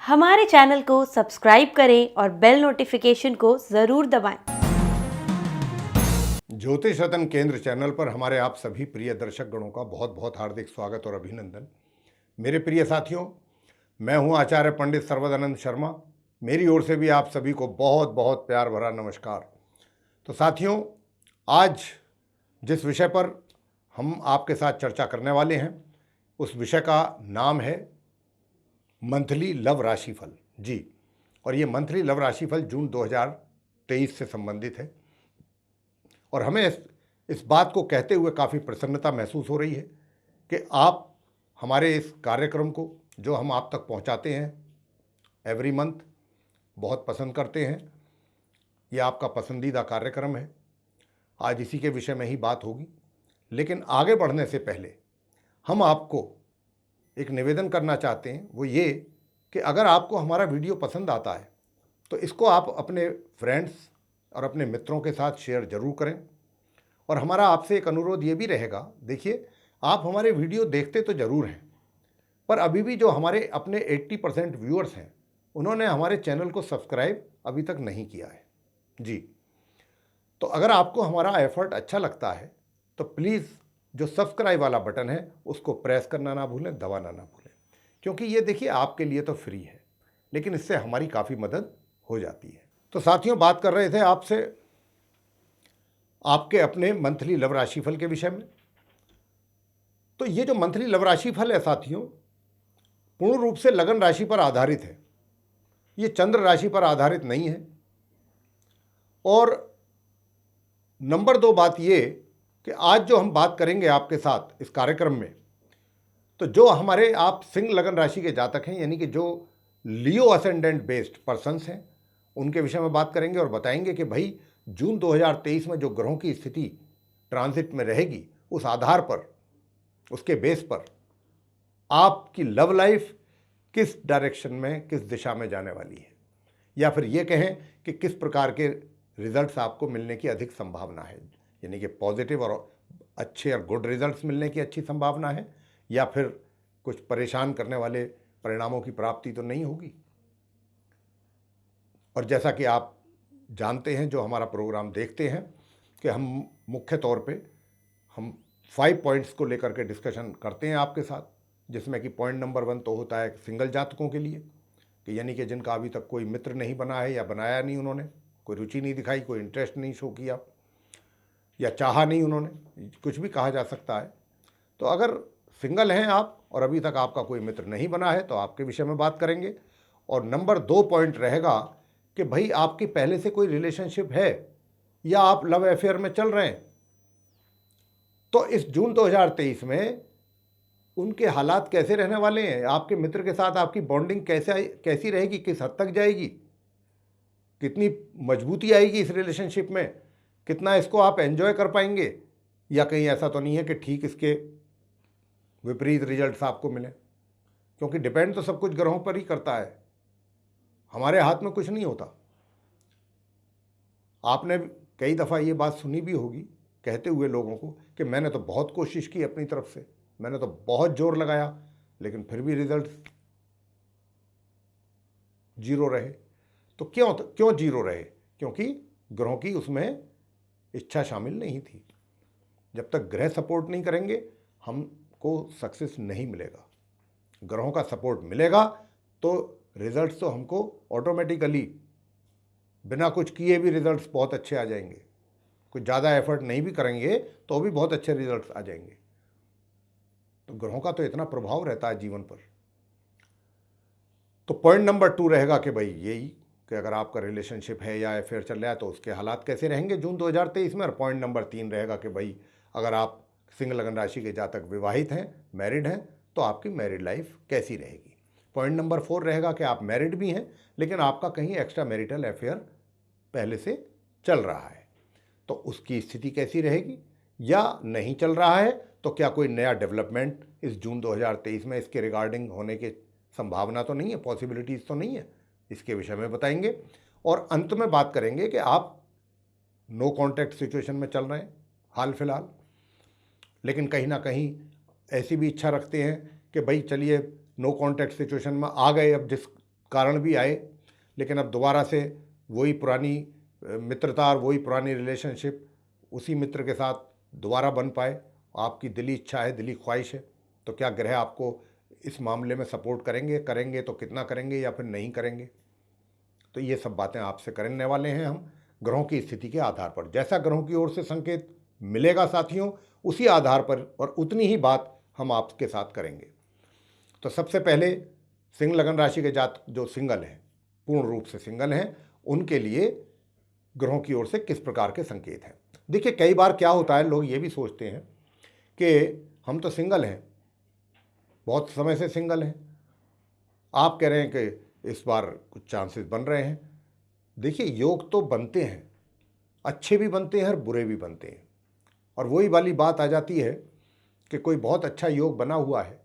हमारे चैनल को सब्सक्राइब करें और बेल नोटिफिकेशन को ज़रूर दबाएं। ज्योतिष रत्न केंद्र चैनल पर हमारे आप सभी प्रिय दर्शक गणों का बहुत बहुत हार्दिक स्वागत और अभिनंदन। मेरे प्रिय साथियों, मैं हूं आचार्य पंडित सर्वदानंद शर्मा। मेरी ओर से भी आप सभी को बहुत बहुत प्यार भरा नमस्कार। तो साथियों, आज जिस विषय पर हम आपके साथ चर्चा करने वाले हैं उस विषय का नाम है मंथली लव राशिफल। जी, और ये मंथली लव राशिफल जून 2023 से संबंधित है और हमें इस बात को कहते हुए काफ़ी प्रसन्नता महसूस हो रही है कि आप हमारे इस कार्यक्रम को जो हम आप तक पहुंचाते हैं एवरी मंथ बहुत पसंद करते हैं। ये आपका पसंदीदा कार्यक्रम है। आज इसी के विषय में ही बात होगी, लेकिन आगे बढ़ने से पहले हम आपको एक निवेदन करना चाहते हैं, वो ये कि अगर आपको हमारा वीडियो पसंद आता है तो इसको आप अपने फ्रेंड्स और अपने मित्रों के साथ शेयर ज़रूर करें। और हमारा आपसे एक अनुरोध ये भी रहेगा, देखिए आप हमारे वीडियो देखते तो ज़रूर हैं, पर अभी भी जो हमारे अपने 80% व्यूअर्स हैं उन्होंने हमारे चैनल को सब्सक्राइब अभी तक नहीं किया है। जी, तो अगर आपको हमारा एफर्ट अच्छा लगता है तो प्लीज़ जो सब्सक्राइब वाला बटन है उसको प्रेस करना ना भूलें, दबाना ना भूलें, क्योंकि ये देखिए आपके लिए तो फ्री है, लेकिन इससे हमारी काफ़ी मदद हो जाती है। तो साथियों, बात कर रहे थे आपसे आपके अपने मंथली लव राशिफल के विषय में। तो ये जो मंथली लव राशिफल है साथियों, पूर्ण रूप से लगन राशि पर आधारित है। ये चंद्र राशि पर आधारित नहीं है। और नंबर 2 बात ये कि आज जो हम बात करेंगे आपके साथ इस कार्यक्रम में, तो जो हमारे आप सिंह लगन राशि के जातक हैं, यानी कि जो लियो असेंडेंट बेस्ड पर्सन्स हैं, उनके विषय में बात करेंगे और बताएंगे कि भाई जून 2023 में जो ग्रहों की स्थिति ट्रांजिट में रहेगी उस आधार पर, उसके बेस पर आपकी लव लाइफ किस डायरेक्शन में, किस दिशा में जाने वाली है, या फिर ये कहें कि किस प्रकार के रिजल्ट्स आपको मिलने की अधिक संभावना है, यानी कि पॉजिटिव और अच्छे और गुड रिजल्ट्स मिलने की अच्छी संभावना है, या फिर कुछ परेशान करने वाले परिणामों की प्राप्ति तो नहीं होगी। और जैसा कि आप जानते हैं, जो हमारा प्रोग्राम देखते हैं, कि हम मुख्य तौर पे हम 5 पॉइंट्स को लेकर के डिस्कशन करते हैं आपके साथ, जिसमें कि पॉइंट नंबर 1 तो होता है सिंगल जातकों के लिए, कि यानी कि जिनका अभी तक कोई मित्र नहीं बना है या बनाया नहीं, उन्होंने कोई रुचि नहीं दिखाई, कोई इंटरेस्ट नहीं शो किया या चाहा नहीं उन्होंने, कुछ भी कहा जा सकता है। तो अगर सिंगल हैं आप और अभी तक आपका कोई मित्र नहीं बना है तो आपके विषय में बात करेंगे। और नंबर 2 पॉइंट रहेगा कि भाई आपकी पहले से कोई रिलेशनशिप है या आप लव अफेयर में चल रहे हैं, तो इस जून 2023 में उनके हालात कैसे रहने वाले हैं, आपके मित्र के साथ आपकी बॉन्डिंग कैसी रहेगी, किस हद तक जाएगी, कितनी मजबूती आएगी इस रिलेशनशिप में, कितना इसको आप एंजॉय कर पाएंगे, या कहीं ऐसा तो नहीं है कि ठीक इसके विपरीत रिजल्ट्स आपको मिले, क्योंकि डिपेंड तो सब कुछ ग्रहों पर ही करता है, हमारे हाथ में कुछ नहीं होता। आपने कई दफ़ा ये बात सुनी भी होगी कहते हुए लोगों को कि मैंने तो बहुत कोशिश की अपनी तरफ से, मैंने तो बहुत जोर लगाया, लेकिन फिर भी रिजल्ट जीरो रहे। तो क्यों जीरो रहे? क्योंकि ग्रहों की उसमें इच्छा शामिल नहीं थी। जब तक ग्रह सपोर्ट नहीं करेंगे हमको सक्सेस नहीं मिलेगा। ग्रहों का सपोर्ट मिलेगा तो रिजल्ट्स तो हमको ऑटोमेटिकली बिना कुछ किए भी रिजल्ट्स बहुत अच्छे आ जाएंगे। कुछ ज़्यादा एफर्ट नहीं भी करेंगे तो भी बहुत अच्छे रिजल्ट्स आ जाएंगे। तो ग्रहों का तो इतना प्रभाव रहता है जीवन पर। तो पॉइंट नंबर 2 रहेगा कि भाई यही कि अगर आपका रिलेशनशिप है या अफेयर चल रहा है तो उसके हालात कैसे रहेंगे जून 2023 में। और पॉइंट नंबर 3 रहेगा कि भाई अगर आप सिंह लगन राशि के जातक विवाहित हैं, मैरिड हैं, तो आपकी मैरिड लाइफ कैसी रहेगी। पॉइंट नंबर 4 रहेगा कि आप मैरिड भी हैं लेकिन आपका कहीं एक्स्ट्रा मैरिटल अफेयर पहले से चल रहा है, तो उसकी स्थिति कैसी रहेगी, या नहीं चल रहा है तो क्या कोई नया डेवलपमेंट इस जून 2023 में इसके रिगार्डिंग होने की संभावना तो नहीं है, पॉसिबिलिटीज़ तो नहीं है, इसके विषय में बताएंगे। और अंत में बात करेंगे कि आप नो कॉन्टैक्ट सिचुएशन में चल रहे हैं हाल फिलहाल, लेकिन कहीं ना कहीं ऐसी भी इच्छा रखते हैं कि भाई चलिए नो कॉन्टैक्ट सिचुएशन में आ गए, अब जिस कारण भी आए, लेकिन अब दोबारा से वही पुरानी मित्रता और वही पुरानी रिलेशनशिप उसी मित्र के साथ दोबारा बन पाए। आपकी दिली इच्छा है, दिली ख्वाहिश है, तो क्या ग्रह आपको इस मामले में सपोर्ट करेंगे? करेंगे तो कितना करेंगे या फिर नहीं करेंगे? तो ये सब बातें आपसे करने वाले हैं हम ग्रहों की स्थिति के आधार पर। जैसा ग्रहों की ओर से संकेत मिलेगा साथियों, उसी आधार पर और उतनी ही बात हम आपके साथ करेंगे। तो सबसे पहले सिंह लगन राशि के जातक जो सिंगल हैं, पूर्ण रूप से सिंगल हैं, उनके लिए ग्रहों की ओर से किस प्रकार के संकेत हैं। देखिए, कई बार क्या होता है, लोग ये भी सोचते हैं कि हम तो सिंगल हैं, बहुत समय से सिंगल हैं, आप कह रहे हैं कि इस बार कुछ चांसेस बन रहे हैं। देखिए, योग तो बनते हैं, अच्छे भी बनते हैं और बुरे भी बनते हैं। और वही वाली बात आ जाती है कि कोई बहुत अच्छा योग बना हुआ है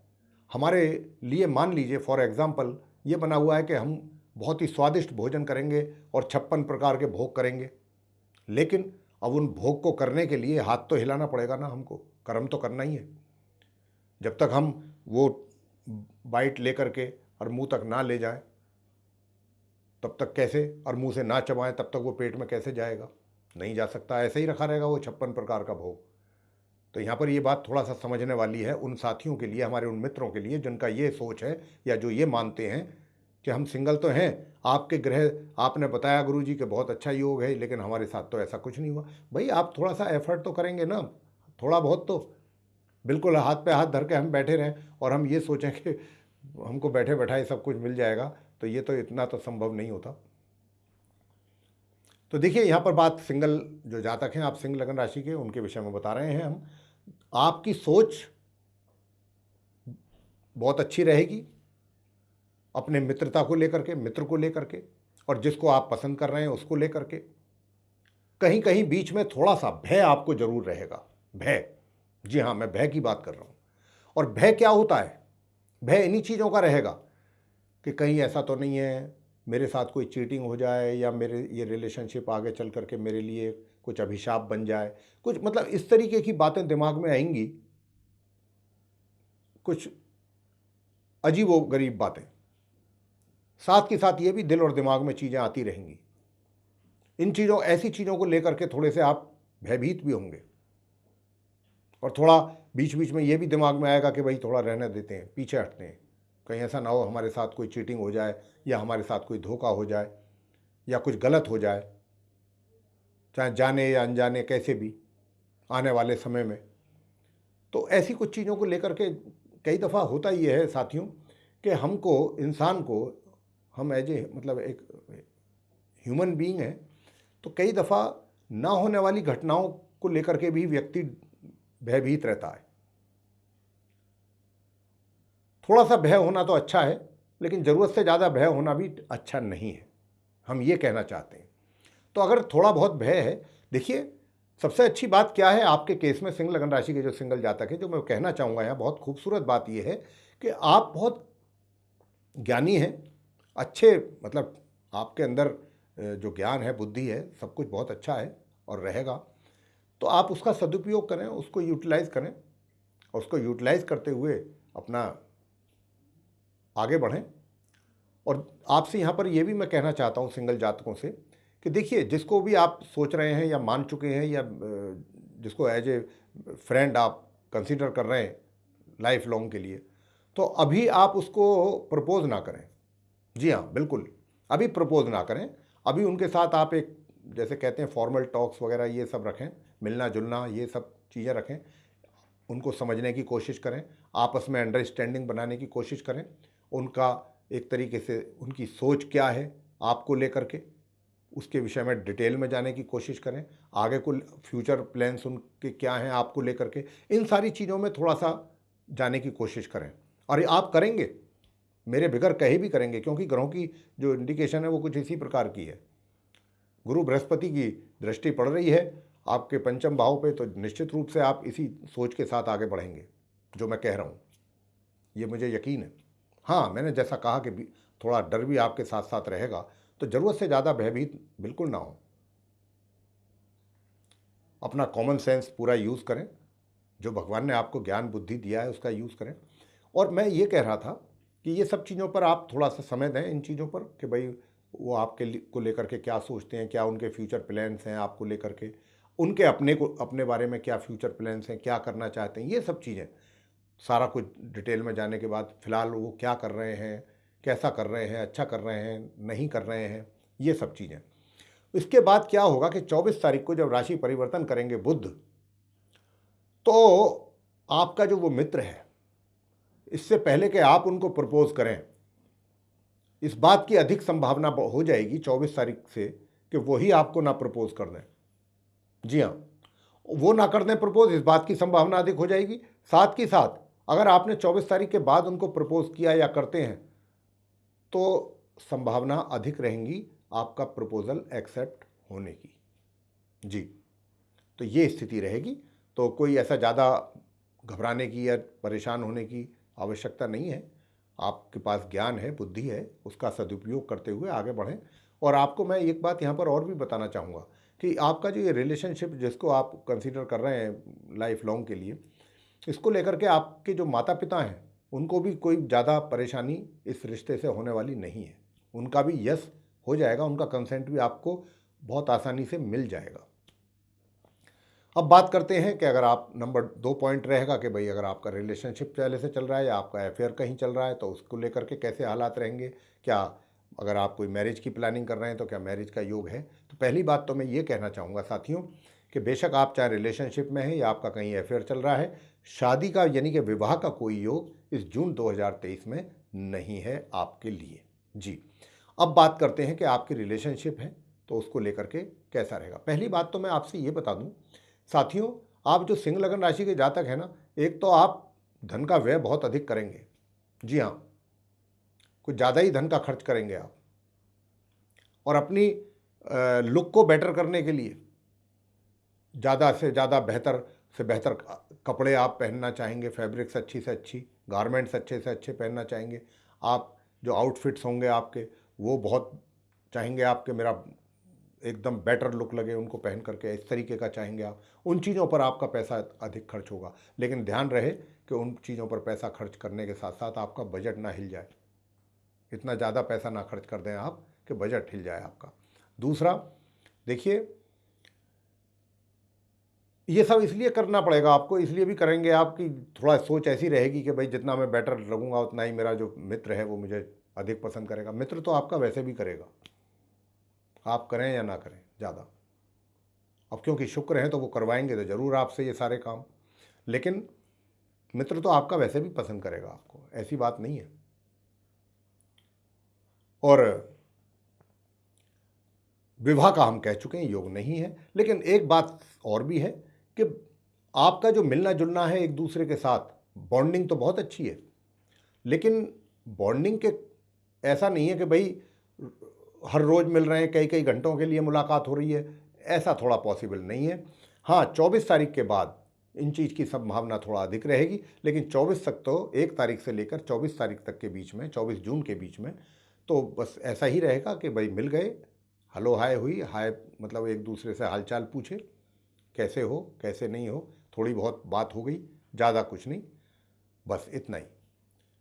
हमारे लिए, मान लीजिए फॉर एग्जांपल ये बना हुआ है कि हम बहुत ही स्वादिष्ट भोजन करेंगे और 56 प्रकार के भोग करेंगे, लेकिन अब उन भोग को करने के लिए हाथ तो हिलाना पड़ेगा ना, हमको कर्म तो करना ही है। जब तक हम वो बाइट लेकर के और मुंह तक ना ले जाएं तब तक कैसे, और मुंह से ना चबाएं तब तक वो पेट में कैसे जाएगा? नहीं जा सकता, ऐसे ही रखा रहेगा वो 56 प्रकार का भोग। तो यहाँ पर ये बात थोड़ा सा समझने वाली है उन साथियों के लिए, हमारे उन मित्रों के लिए जिनका ये सोच है या जो ये मानते हैं कि हम सिंगल तो हैं, आपके ग्रह आपने बताया गुरुजी कि बहुत अच्छा योग है, लेकिन हमारे साथ तो ऐसा कुछ नहीं हुआ। भाई, आप थोड़ा सा एफर्ट तो करेंगे ना, थोड़ा बहुत तो। बिल्कुल हाथ पे हाथ धर के हम बैठे रहें और हम ये सोचें कि हमको बैठे बैठाए सब कुछ मिल जाएगा, तो ये तो इतना तो संभव नहीं होता। तो देखिए, यहाँ पर बात सिंगल जो जातक हैं, आप सिंह लगन राशि के, उनके विषय में बता रहे हैं हम। आपकी सोच बहुत अच्छी रहेगी अपने मित्रता को लेकर के, मित्र को लेकर के, और जिसको आप पसंद कर रहे हैं उसको लेकर के। कहीं कहीं बीच में थोड़ा सा भय आपको जरूर रहेगा, भय, जी हाँ, मैं भय की बात कर रहा हूँ। और भय क्या होता है? भय इन्हीं चीज़ों का रहेगा कि कहीं ऐसा तो नहीं है मेरे साथ कोई चीटिंग हो जाए, या मेरे ये रिलेशनशिप आगे चल करके मेरे लिए कुछ अभिशाप बन जाए, कुछ मतलब इस तरीके की बातें दिमाग में आएंगी, कुछ अजीबो गरीब बातें। साथ के साथ ये भी दिल और दिमाग में चीज़ें आती रहेंगी। इन चीज़ों, ऐसी चीज़ों को लेकर के थोड़े से आप भयभीत भी होंगे, और थोड़ा बीच बीच में ये भी दिमाग में आएगा कि भाई थोड़ा रहने देते हैं, पीछे हटते हैं, कहीं ऐसा ना हो हमारे साथ कोई चीटिंग हो जाए, या हमारे साथ कोई धोखा हो जाए, या कुछ गलत हो जाए, चाहे जाने या अनजाने, कैसे भी आने वाले समय में। तो ऐसी कुछ चीज़ों को लेकर के कई दफ़ा होता ये है साथियों कि हमको, इंसान को, हम एज ए मतलब एक ह्यूमन बीइंग है, तो कई दफ़ा ना होने वाली घटनाओं को लेकर के भी व्यक्ति भयभीत रहता है। थोड़ा सा भय होना तो अच्छा है, लेकिन ज़रूरत से ज़्यादा भय होना भी अच्छा नहीं है, हम ये कहना चाहते हैं। तो अगर थोड़ा बहुत भय है, देखिए सबसे अच्छी बात क्या है आपके केस में, सिंह लगन राशि के जो सिंगल जातक है, जो मैं कहना चाहूँगा यहाँ बहुत खूबसूरत बात यह है कि आप बहुत ज्ञानी हैं, अच्छे, मतलब आपके अंदर जो ज्ञान है, बुद्धि है, सब कुछ बहुत अच्छा है और रहेगा। तो आप उसका सदुपयोग करें, उसको यूटिलाइज़ करें, और उसको यूटिलाइज़ करते हुए अपना आगे बढ़ें। और आपसे यहाँ पर ये भी मैं कहना चाहता हूँ सिंगल जातकों से कि देखिए, जिसको भी आप सोच रहे हैं या मान चुके हैं, या जिसको एज ए फ्रेंड आप कंसीडर कर रहे हैं लाइफ लॉन्ग के लिए, तो अभी आप उसको प्रपोज ना करें। जी हाँ, बिल्कुल, अभी प्रपोज ना करें। अभी उनके साथ आप एक, जैसे कहते हैं फॉर्मल टॉक्स वगैरह, ये सब रखें, मिलना जुलना, ये सब चीज़ें रखें, उनको समझने की कोशिश करें, आपस में अंडरस्टैंडिंग बनाने की कोशिश करें, उनका एक तरीके से उनकी सोच क्या है आपको लेकर के, उसके विषय में डिटेल में जाने की कोशिश करें, आगे को फ्यूचर प्लान्स उनके क्या हैं आपको लेकर के, इन सारी चीज़ों में थोड़ा सा जाने की कोशिश करें। और आप करेंगे, मेरे बिगर कहे भी करेंगे, क्योंकि ग्रहों की जो इंडिकेशन है वो कुछ इसी प्रकार की है। गुरु बृहस्पति की दृष्टि पड़ रही है आपके पंचम भाव पे, तो निश्चित रूप से आप इसी सोच के साथ आगे बढ़ेंगे, जो मैं कह रहा हूँ ये मुझे यकीन है। हाँ, मैंने जैसा कहा कि थोड़ा डर भी आपके साथ साथ रहेगा, तो ज़रूरत से ज़्यादा भयभीत बिल्कुल ना हो, अपना कॉमन सेंस पूरा यूज़ करें, जो भगवान ने आपको ज्ञान बुद्धि दिया है उसका यूज़ करें। और मैं ये कह रहा था कि ये सब चीज़ों पर आप थोड़ा सा समय दें, इन चीज़ों पर कि भाई वो आपके को लेकर के क्या सोचते हैं, क्या उनके फ्यूचर प्लान्स हैं आपको लेकर के, उनके अपने बारे में क्या फ्यूचर प्लान्स हैं, क्या करना चाहते हैं, ये सब चीज़ें सारा कुछ डिटेल में जाने के बाद फ़िलहाल वो क्या कर रहे हैं, कैसा कर रहे हैं, अच्छा कर रहे हैं, नहीं कर रहे हैं, ये सब चीज़ें। इसके बाद क्या होगा कि 24 तारीख को जब राशि परिवर्तन करेंगे बुध, तो आपका जो वो मित्र है, इससे पहले कि आप उनको प्रपोज करें, इस बात की अधिक संभावना हो जाएगी 24 तारीख से कि वही आपको ना प्रपोज कर दें। जी हाँ, वो ना कर दें प्रपोज, इस बात की संभावना अधिक हो जाएगी। साथ ही साथ अगर आपने 24 तारीख के बाद उनको प्रपोज किया या करते हैं तो संभावना अधिक रहेंगी आपका प्रपोजल एक्सेप्ट होने की। जी, तो ये स्थिति रहेगी। तो कोई ऐसा ज़्यादा घबराने की या परेशान होने की आवश्यकता नहीं है। आपके पास ज्ञान है, बुद्धि है, उसका सदुपयोग करते हुए आगे बढ़ें। और आपको मैं एक बात यहाँ पर और भी बताना चाहूँगा कि आपका जो ये रिलेशनशिप जिसको आप कंसीडर कर रहे हैं लाइफ लॉन्ग के लिए, इसको लेकर के आपके जो माता पिता हैं उनको भी कोई ज़्यादा परेशानी इस रिश्ते से होने वाली नहीं है। उनका भी यस हो जाएगा, उनका कंसेंट भी आपको बहुत आसानी से मिल जाएगा। अब बात करते हैं कि अगर आप नंबर 2 पॉइंट रहेगा कि भाई अगर आपका रिलेशनशिप पहले से चल रहा है या आपका अफेयर कहीं चल रहा है तो उसको लेकर के कैसे हालात रहेंगे, क्या अगर आप कोई मैरिज की प्लानिंग कर रहे हैं तो क्या मैरिज का योग है। तो पहली बात तो मैं ये कहना चाहूँगा साथियों कि बेशक आप चाहे रिलेशनशिप में हैं या आपका कहीं अफेयर चल रहा है, शादी का यानी कि विवाह का कोई योग इस जून 2023 में नहीं है आपके लिए। जी, अब बात करते हैं कि आपकी रिलेशनशिप है तो उसको लेकर के कैसा रहेगा। पहली बात तो मैं आपसे ये बता दूं साथियों, आप जो सिंह लगन राशि के जातक हैं ना, एक तो आप धन का व्यय बहुत अधिक करेंगे। जी हाँ, कुछ ज़्यादा ही धन का खर्च करेंगे आप, और अपनी लुक को बेटर करने के लिए ज़्यादा से ज़्यादा बेहतर से बेहतर कपड़े आप पहनना चाहेंगे, फैब्रिक्स अच्छी से अच्छी, गारमेंट्स अच्छे से अच्छे पहनना चाहेंगे आप। जो आउटफिट्स होंगे आपके वो बहुत चाहेंगे आपके मेरा एकदम बेटर लुक लगे उनको पहन करके, इस तरीके का चाहेंगे आप। उन चीज़ों पर आपका पैसा अधिक खर्च होगा, लेकिन ध्यान रहे कि उन चीज़ों पर पैसा खर्च करने के साथ साथ आपका बजट ना हिल जाए। इतना ज़्यादा पैसा ना खर्च कर दें आप कि बजट हिल जाए आपका। दूसरा, देखिए ये सब इसलिए करना पड़ेगा आपको, इसलिए भी करेंगे आपकी थोड़ा सोच ऐसी रहेगी कि भाई जितना मैं बेटर लगूंगा उतना ही मेरा जो मित्र है वो मुझे अधिक पसंद करेगा। मित्र तो आपका वैसे भी करेगा, आप करें या ना करें ज़्यादा। अब क्योंकि शुक्र हैं तो वो करवाएंगे तो ज़रूर आपसे ये सारे काम, लेकिन मित्र तो आपका वैसे भी पसंद करेगा आपको, ऐसी बात नहीं है। और विवाह का हम कह चुके हैं योग नहीं है, लेकिन एक बात और भी है कि आपका जो मिलना जुलना है एक दूसरे के साथ, बॉन्डिंग तो बहुत अच्छी है, लेकिन बॉन्डिंग के ऐसा नहीं है कि भाई हर रोज़ मिल रहे हैं, कई कई घंटों के लिए मुलाकात हो रही है, ऐसा थोड़ा पॉसिबल नहीं है। हाँ, 24 तारीख के बाद इन चीज़ की संभावना थोड़ा अधिक रहेगी, लेकिन 24 तक तो 1 तारीख से लेकर 24 तारीख तक के बीच में, 24 जून के बीच में तो बस ऐसा ही रहेगा कि भाई मिल गए, हेलो हाय हुई, हाय मतलब एक दूसरे से हालचाल पूछे, कैसे हो कैसे नहीं हो, थोड़ी बहुत बात हो गई, ज़्यादा कुछ नहीं, बस इतना ही।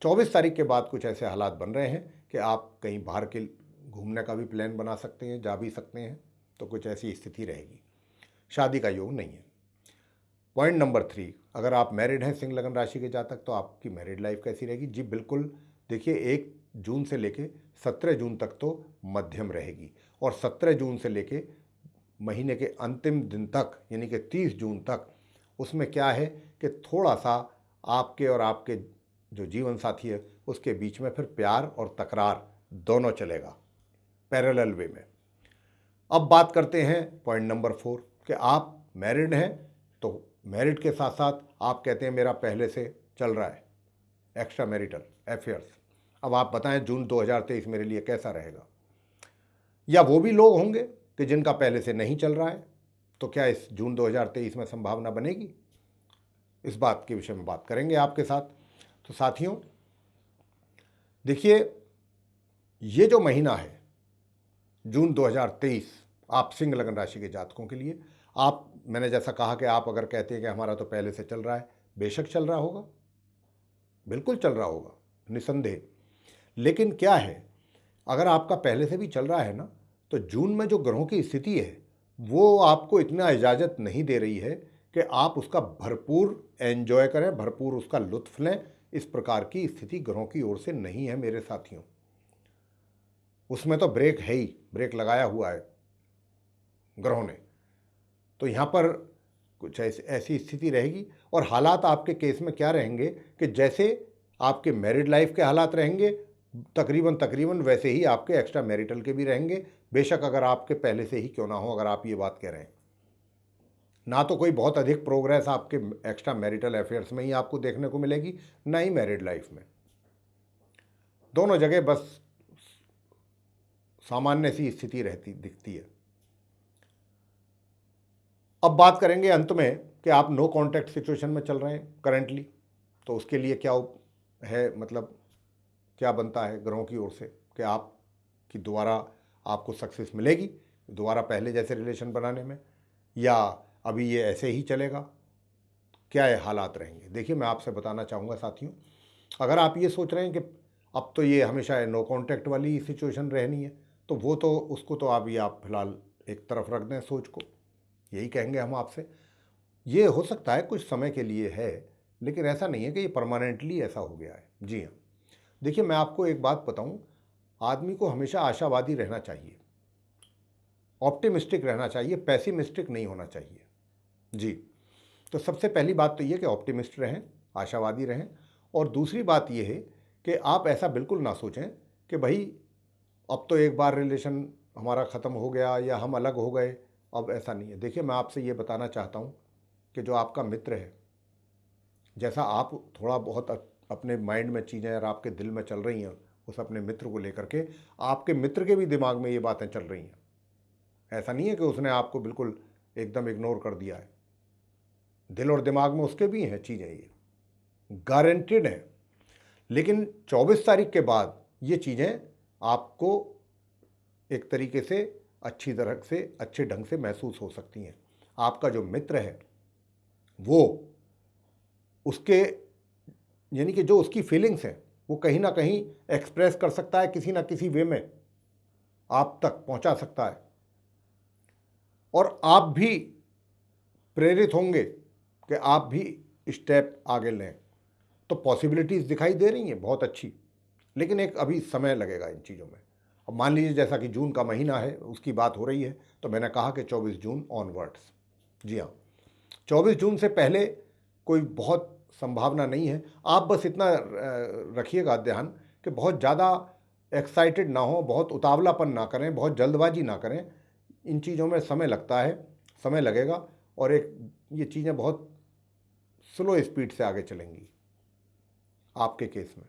24 तारीख के बाद कुछ ऐसे हालात बन रहे हैं कि आप कहीं बाहर के घूमने का भी प्लान बना सकते हैं, जा भी सकते हैं, तो कुछ ऐसी स्थिति रहेगी। शादी का योग नहीं है। पॉइंट नंबर 3, अगर आप मैरिड हैं सिंह लगन राशि के जातक तो आपकी मैरिड लाइफ कैसी रहेगी। जी बिल्कुल, देखिए 1 जून से लेके 17 जून तक तो मध्यम रहेगी, और 17 जून से लेके महीने के अंतिम दिन तक यानी कि 30 जून तक उसमें क्या है कि थोड़ा सा आपके और आपके जो जीवन साथी है उसके बीच में फिर प्यार और तकरार दोनों चलेगा पैरेलल वे में। अब बात करते हैं पॉइंट नंबर 4 कि आप मैरिड हैं तो मैरिड के साथ साथ आप कहते हैं मेरा पहले से चल रहा है एक्स्ट्रा मैरिटल अफेयर्स। अब आप बताएं जून 2023 मेरे लिए कैसा रहेगा। या वो भी लोग होंगे कि जिनका पहले से नहीं चल रहा है, तो क्या इस जून 2023 में संभावना बनेगी, इस बात के विषय में बात करेंगे आपके साथ। तो साथियों देखिए, ये जो महीना है जून 2023 आप सिंह लगन राशि के जातकों के लिए, आप मैंने जैसा कहा कि आप अगर कहते हैं कि हमारा तो पहले से चल रहा है, बेशक चल रहा होगा, बिल्कुल चल रहा होगा निसंदेह, लेकिन क्या है, अगर आपका पहले से भी चल रहा है ना, तो जून में जो ग्रहों की स्थिति है वो आपको इतना इजाज़त नहीं दे रही है कि आप उसका भरपूर एंजॉय करें, भरपूर उसका लुत्फ लें। इस प्रकार की स्थिति ग्रहों की ओर से नहीं है मेरे साथियों। उसमें तो ब्रेक है ही, ब्रेक लगाया हुआ है ग्रहों ने। तो यहाँ पर कुछ ऐसी स्थिति रहेगी। और हालात आपके केस में क्या रहेंगे कि जैसे आपके मैरिड लाइफ के हालात रहेंगे तकरीबन वैसे ही आपके एक्स्ट्रा मैरिटल के भी रहेंगे, बेशक अगर आपके पहले से ही क्यों ना हो। अगर आप ये बात कह रहे हैं, ना तो कोई बहुत अधिक प्रोग्रेस आपके एक्स्ट्रा मैरिटल अफेयर्स में ही आपको देखने को मिलेगी, ना ही मैरिड लाइफ में। दोनों जगह बस सामान्य सी स्थिति दिखती है। अब बात करेंगे अंत में कि आप नो कॉन्टैक्ट सिचुएशन में चल रहे हैं करेंटली, तो उसके लिए क्या है, मतलब क्या बनता है ग्रहों की ओर से कि आप कि दोबारा आपको सक्सेस मिलेगी दोबारा पहले जैसे रिलेशन बनाने में, या अभी ये ऐसे ही चलेगा, क्या ये हालात रहेंगे। देखिए, मैं आपसे बताना चाहूँगा साथियों, अगर आप ये सोच रहे हैं कि अब तो ये हमेशा नो कॉन्टैक्ट वाली सिचुएशन रहनी है, तो वो तो उसको तो आप फिलहाल एक तरफ रख दें सोच को। यही कहेंगे हम आपसे, ये हो सकता है कुछ समय के लिए है, लेकिन ऐसा नहीं है कि ये परमानेंटली ऐसा हो गया है। जी हाँ, देखिए मैं आपको एक बात बताऊं, आदमी को हमेशा आशावादी रहना चाहिए, ऑप्टिमिस्टिक रहना चाहिए, पैसिमिस्टिक नहीं होना चाहिए। जी, तो सबसे पहली बात तो ये कि ऑप्टिमिस्ट रहें, आशावादी रहें। और दूसरी बात ये है कि आप ऐसा बिल्कुल ना सोचें कि भाई अब तो एक बार रिलेशन हमारा ख़त्म हो गया या हम अलग हो गए, अब ऐसा नहीं है। देखिए, मैं आपसे ये बताना चाहता हूँ कि जो आपका मित्र है, जैसा आप थोड़ा बहुत अपने माइंड में चीज़ें और आपके दिल में चल रही हैं उस अपने मित्र को लेकर के, आपके मित्र के भी दिमाग में ये बातें चल रही हैं। ऐसा नहीं है कि उसने आपको बिल्कुल एकदम इग्नोर कर दिया है, दिल और दिमाग में उसके भी हैं चीज़ें, ये गारंटेड है। लेकिन 24 तारीख के बाद ये चीज़ें आपको एक तरीके से अच्छी तरह से अच्छे ढंग से महसूस हो सकती हैं। आपका जो मित्र है वो उसके यानी कि जो उसकी फीलिंग्स हैं वो कहीं ना कहीं एक्सप्रेस कर सकता है, किसी ना किसी वे में आप तक पहुंचा सकता है, और आप भी प्रेरित होंगे कि आप भी स्टेप आगे लें। तो पॉसिबिलिटीज़ दिखाई दे रही हैं बहुत अच्छी, लेकिन एक अभी समय लगेगा इन चीज़ों में। अब मान लीजिए जैसा कि जून का महीना है उसकी बात हो रही है, तो मैंने कहा कि 24 जून ऑनवर्ड्स। जी हाँ, 24 जून से पहले कोई बहुत संभावना नहीं है। आप बस इतना रखिएगा ध्यान कि बहुत ज़्यादा एक्साइटेड ना हो, बहुत उतावलापन ना करें, बहुत जल्दबाजी ना करें। इन चीज़ों में समय लगता है, समय लगेगा, और ये चीज़ें बहुत स्लो स्पीड से आगे चलेंगी आपके केस में।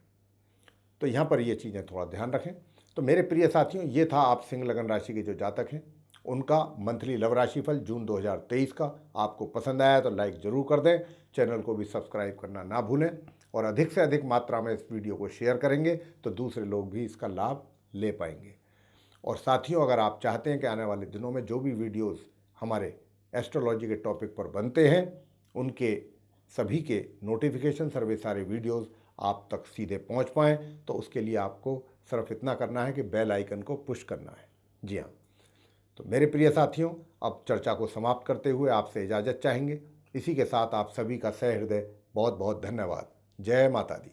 तो यहाँ पर ये चीज़ें थोड़ा ध्यान रखें। तो मेरे प्रिय साथियों, ये था आप सिंह लगन राशि के जो जातक हैं उनका मंथली लव राशिफल जून 2023 का। आपको पसंद आया तो लाइक ज़रूर कर दें, चैनल को भी सब्सक्राइब करना ना भूलें, और अधिक से अधिक मात्रा में इस वीडियो को शेयर करेंगे तो दूसरे लोग भी इसका लाभ ले पाएंगे। और साथियों, अगर आप चाहते हैं कि आने वाले दिनों में जो भी वीडियोस हमारे एस्ट्रोलॉजी के टॉपिक पर बनते हैं उनके सभी के नोटिफिकेशन सर्वे सारे वीडियोस आप तक सीधे पहुंच पाएँ, तो उसके लिए आपको सिर्फ इतना करना है कि बेल आइकन को पुश करना है। जी हाँ, तो मेरे प्रिय साथियों, अब चर्चा को समाप्त करते हुए आपसे इजाज़त चाहेंगे। इसी के साथ आप सभी का सहृदय बहुत बहुत धन्यवाद। जय माता दी।